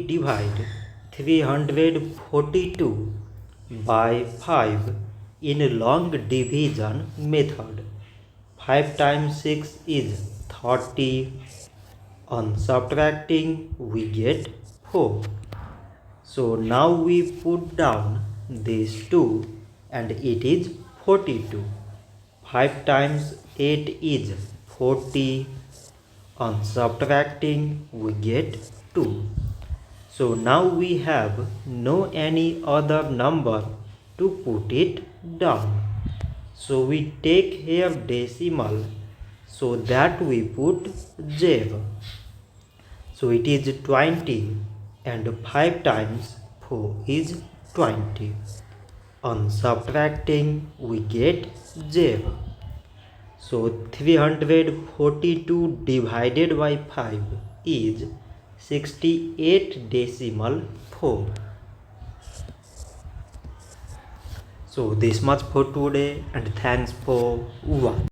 Divide 342 by 5 in long division method. 5 times 6 is 30. On subtracting we get 4. So now we put down these 2 and it is 42. 5 times 8 is 40. On subtracting we get 2. So now we have no any other number to put it down. So we take here decimal so that we put 0. So it is 20 and 5 times 4 is 20. On subtracting we get 0. So 342 divided by 5 is 68.4. So this much for today and thanks for watching.